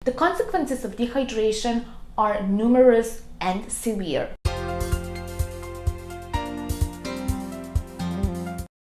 The consequences of dehydration are numerous and severe.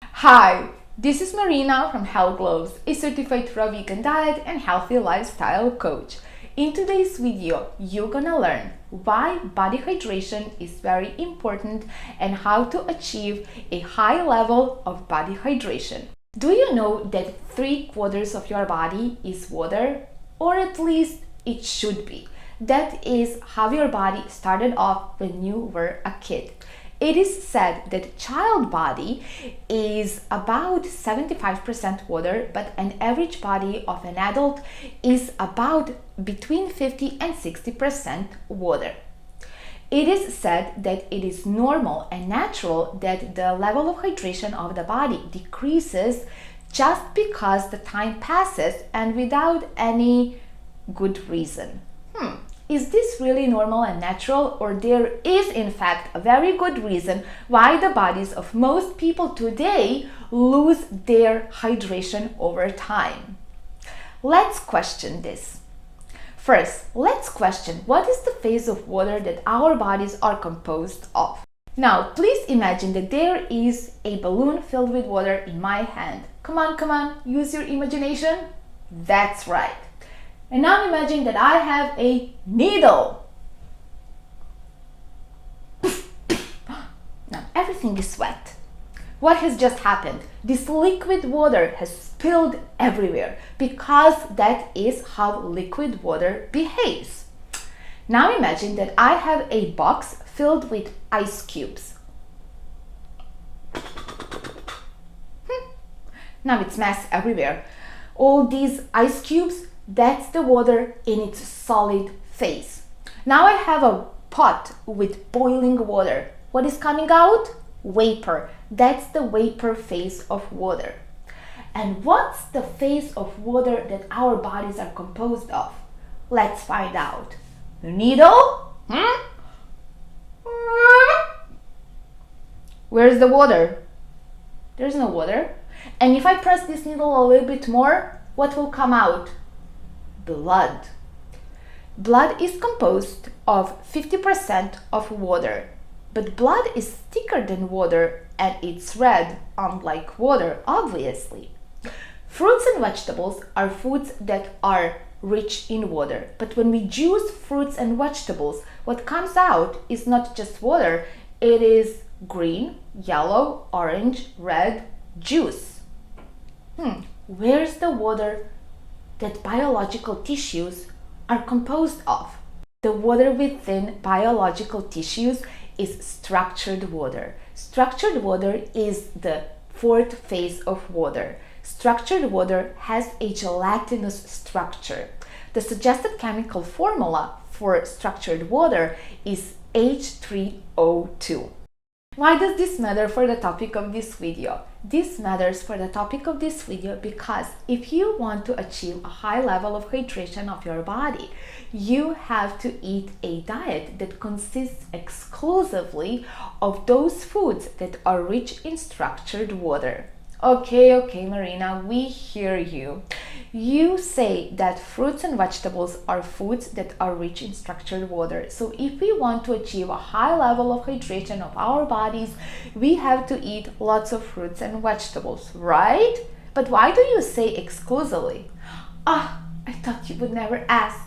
Hi, this is Marina from Health Gloves, a certified raw vegan diet and healthy lifestyle coach. In today's video, you're gonna learn why body hydration is very important and how to achieve a high level of body hydration. Do you know that 3/4 of your body is water? Or at least it should be. That is how your body started off when you were a kid. It is said that child body is about 75% water, but an average body of an adult is about between 50 and 60% water. It is said that it is normal and natural that the level of hydration of the body decreases just because the time passes and without any good reason. Is this really normal and natural, or there is in fact a very good reason why the bodies of most people today lose their hydration over time? Let's question this. First, let's question what is the phase of water that our bodies are composed of. Now, please imagine that there is a balloon filled with water in my hand. Come on, use your imagination. That's right. And now imagine that I have a needle. Now everything is wet. What has just happened? This liquid water has spilled everywhere because that is how liquid water behaves. Now imagine that I have a box filled with ice cubes. Now it's mess everywhere. All these ice cubes, that's the water in its solid phase. Now I have a pot with boiling water. What is coming out? Vapor. That's the vapor phase of water. And what's the phase of water that our bodies are composed of? Let's find out. Needle? Where's the water? There's no water. And if I press this needle a little bit more, what will come out? Blood. Blood is composed of 50% of water, but blood is thicker than water and it's red, unlike water, obviously. Fruits and vegetables are foods that are rich in water, but when we juice fruits and vegetables, what comes out is not just water, it is green, yellow, orange, red juice. Where's the water that biological tissues are composed of? The water within biological tissues is structured water. Structured water is the fourth phase of water. Structured water has a gelatinous structure. The suggested chemical formula for structured water is H3O2. Why does this matter for the topic of this video? This matters for the topic of this video because if you want to achieve a high level of hydration of your body, you have to eat a diet that consists exclusively of those foods that are rich in structured water. Okay, Marina, we hear you. You say that fruits and vegetables are foods that are rich in structured water. So if we want to achieve a high level of hydration of our bodies, we have to eat lots of fruits and vegetables, right? But why do you say exclusively? I thought you would never ask.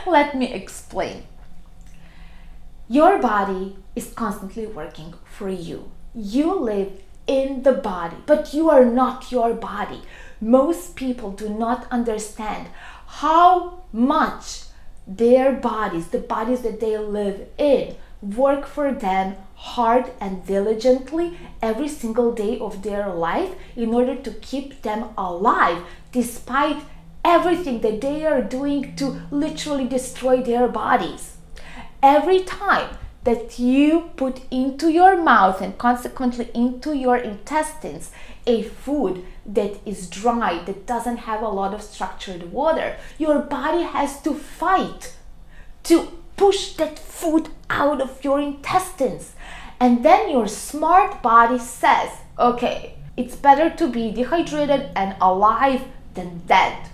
Let me explain. Your body is constantly working for you. You live in the body, but you are not your body. Most people do not understand how much their bodies, the bodies that they live in, work for them hard and diligently every single day of their life in order to keep them alive despite everything that they are doing to literally destroy their bodies. Every time that you put into your mouth and consequently into your intestines a food that is dry, that doesn't have a lot of structured water, your body has to fight to push that food out of your intestines. And then your smart body says, okay, it's better to be dehydrated and alive than dead.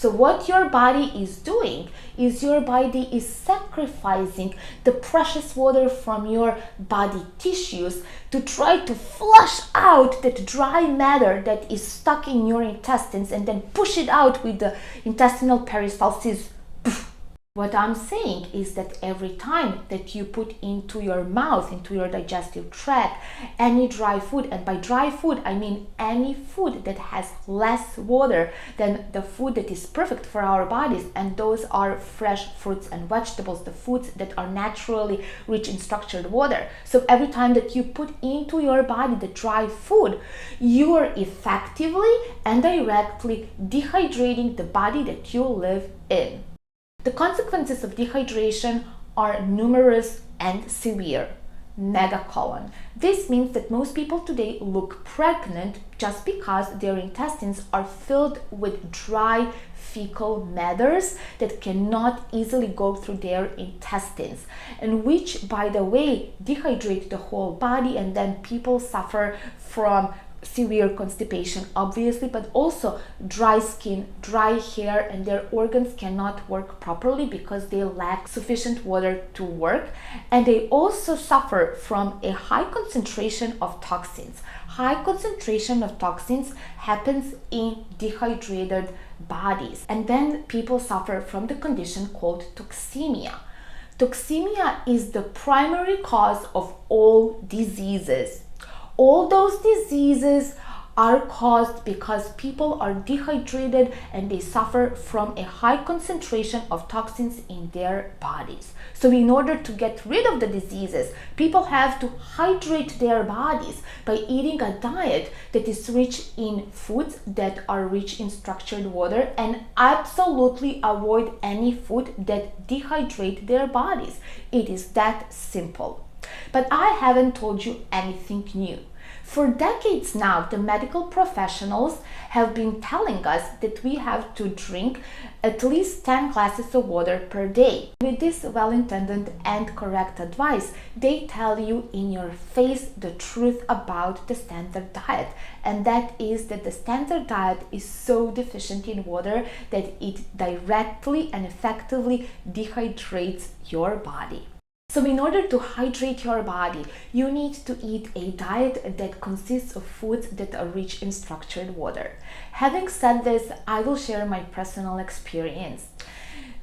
So what your body is doing is your body is sacrificing the precious water from your body tissues to try to flush out that dry matter that is stuck in your intestines and then push it out with the intestinal peristalsis. What I'm saying is that every time that you put into your mouth, into your digestive tract, any dry food, and by dry food I mean any food that has less water than the food that is perfect for our bodies, and those are fresh fruits and vegetables, the foods that are naturally rich in structured water. So every time that you put into your body the dry food, you are effectively and directly dehydrating the body that you live in. The consequences of dehydration are numerous and severe. Megacolon. This means that most people today look pregnant just because their intestines are filled with dry fecal matters that cannot easily go through their intestines, and which, by the way, dehydrate the whole body, and then people suffer from severe constipation, obviously, but also dry skin, dry hair, and their organs cannot work properly because they lack sufficient water to work. And they also suffer from a high concentration of toxins. High concentration of toxins happens in dehydrated bodies, and then people suffer from the condition called toxemia. Toxemia is the primary cause of all diseases. All those diseases are caused because people are dehydrated and they suffer from a high concentration of toxins in their bodies. So in order to get rid of the diseases, people have to hydrate their bodies by eating a diet that is rich in foods that are rich in structured water, and absolutely avoid any food that dehydrate their bodies. It is that simple. But I haven't told you anything new. For decades now, the medical professionals have been telling us that we have to drink at least 10 glasses of water per day. With this well-intended and correct advice, they tell you in your face the truth about the standard diet, and that is that the standard diet is so deficient in water that it directly and effectively dehydrates your body. So in order to hydrate your body, you need to eat a diet that consists of foods that are rich in structured water. Having said this, I will share my personal experience.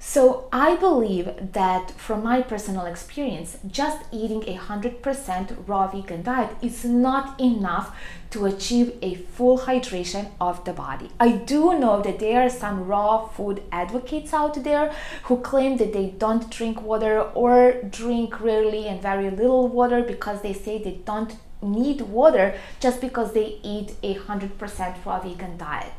So I believe that from my personal experience, just eating 100% raw vegan diet is not enough to achieve a full hydration of the body. I do know that there are some raw food advocates out there who claim that they don't drink water or drink rarely and very little water because they say they don't need water just because they eat 100% raw vegan diet.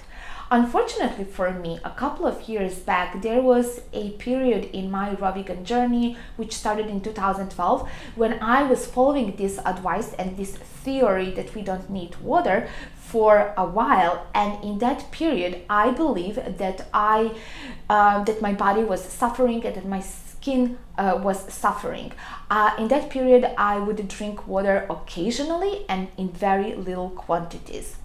Unfortunately for me, a couple of years back, there was a period in my raw vegan journey, which started in 2012, when I was following this advice and this theory that we don't need water for a while. And in that period, I believe that that my body was suffering and that my skin was suffering. In that period, I would drink water occasionally and in very little quantities.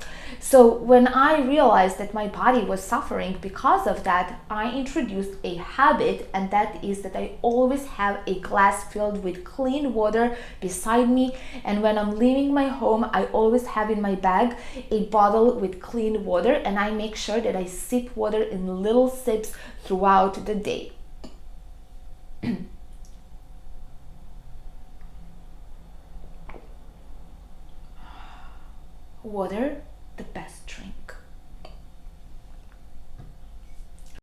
So when I realized that my body was suffering because of that, I introduced a habit, and that is that I always have a glass filled with clean water beside me, and when I'm leaving my home, I always have in my bag a bottle with clean water, and I make sure that I sip water in little sips throughout the day. Water, the best drink.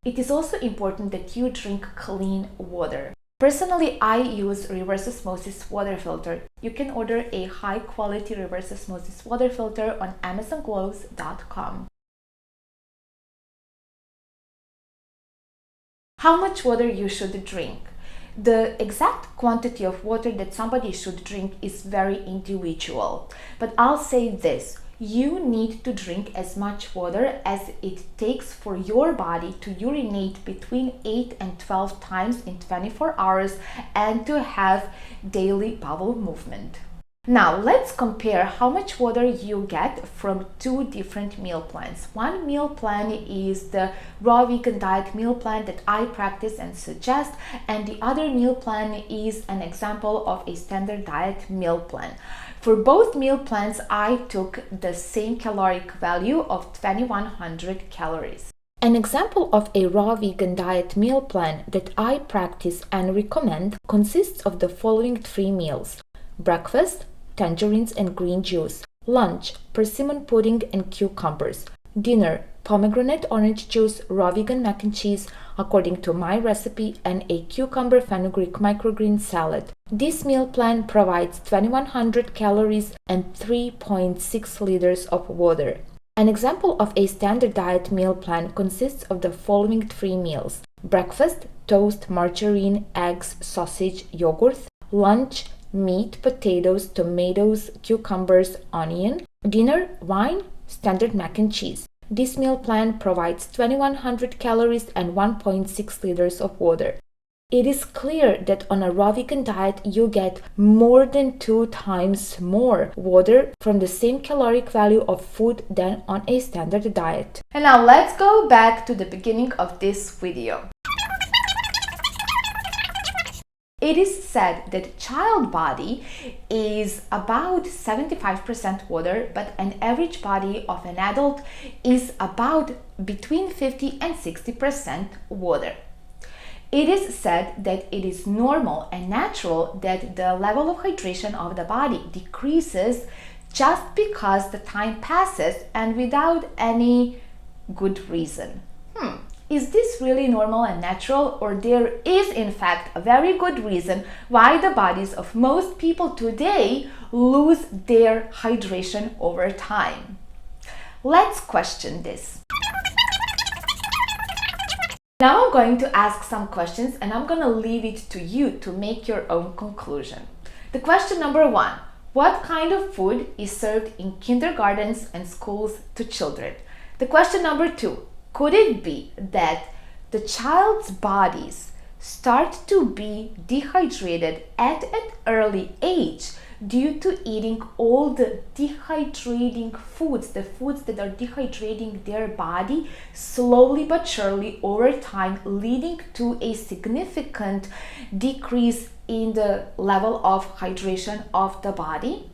It is also important that you drink clean water. Personally, I use reverse osmosis water filter. You can order a high quality reverse osmosis water filter on amazonglows.com. How much water you should drink? The exact quantity of water that somebody should drink is very individual, but I'll say this: you need to drink as much water as it takes for your body to urinate between 8 and 12 times in 24 hours and to have daily bowel movement. Now let's compare how much water you get from two different meal plans. One meal plan is the raw vegan diet meal plan that I practice and suggest, and the other meal plan is an example of a standard diet meal plan. For both meal plans, I took the same caloric value of 2100 calories. An example of a raw vegan diet meal plan that I practice and recommend consists of the following three meals: breakfast, tangerines and green juice; lunch, persimmon pudding and cucumbers; dinner, pomegranate orange juice, raw vegan mac and cheese according to my recipe, and a cucumber fenugreek microgreen salad. This meal plan provides 2100 calories and 3.6 liters of water. An example of a standard diet meal plan consists of the following three meals: breakfast, toast, margarine, eggs, sausage, yogurt; lunch, meat, potatoes, tomatoes, cucumbers, onion; dinner, wine, standard mac and cheese. This meal plan provides 2100 calories and 1.6 liters of water. It is clear that on a raw vegan diet you get more than 2 times more water from the same caloric value of food than on a standard diet. And now let's go back to the beginning of this video. It is said that child body is about 75% water, but an average body of an adult is about between 50 and 60% water. It is said that it is normal and natural that the level of hydration of the body decreases just because the time passes and without any good reason. Is this really normal and natural, or there is in fact a very good reason why the bodies of most people today lose their hydration over time? Let's question this. Now I'm going to ask some questions and I'm going to leave it to you to make your own conclusion. The question number 1: what kind of food is served in kindergartens and schools to children? The question number 2: could it be that the child's bodies start to be dehydrated at an early age due to eating all the dehydrating foods, the foods that are dehydrating their body slowly but surely over time, leading to a significant decrease in the level of hydration of the body?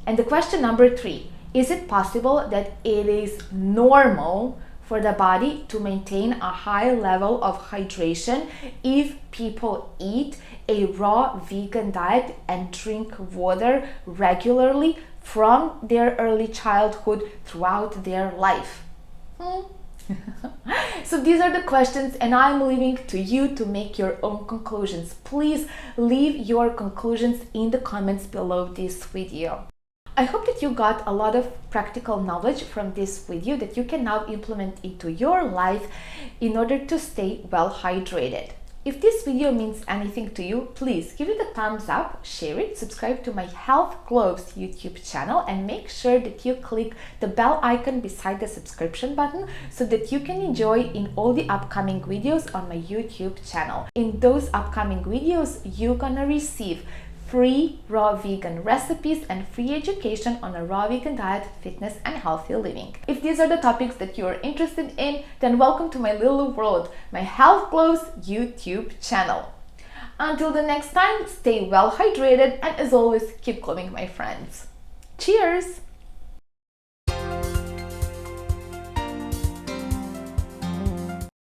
And the question number 3: is it possible that it is normal for the body to maintain a high level of hydration if people eat a raw vegan diet and drink water regularly from their early childhood throughout their life? So these are the questions and I'm leaving to you to make your own conclusions. Please leave your conclusions in the comments below this video. I hope that you got a lot of practical knowledge from this video that you can now implement into your life in order to stay well hydrated. If this video means anything to you, please give it a thumbs up, share it, subscribe to my Health Globes YouTube channel, and make sure that you click the bell icon beside the subscription button so that you can enjoy in all the upcoming videos on my YouTube channel. In those upcoming videos, you're gonna receive free raw vegan recipes and free education on a raw vegan diet, fitness and healthy living. If these are the topics that you are interested in, then welcome to my little world, my Health Glows YouTube channel. Until the next time, stay well hydrated and as always, keep glowing, my friends. Cheers!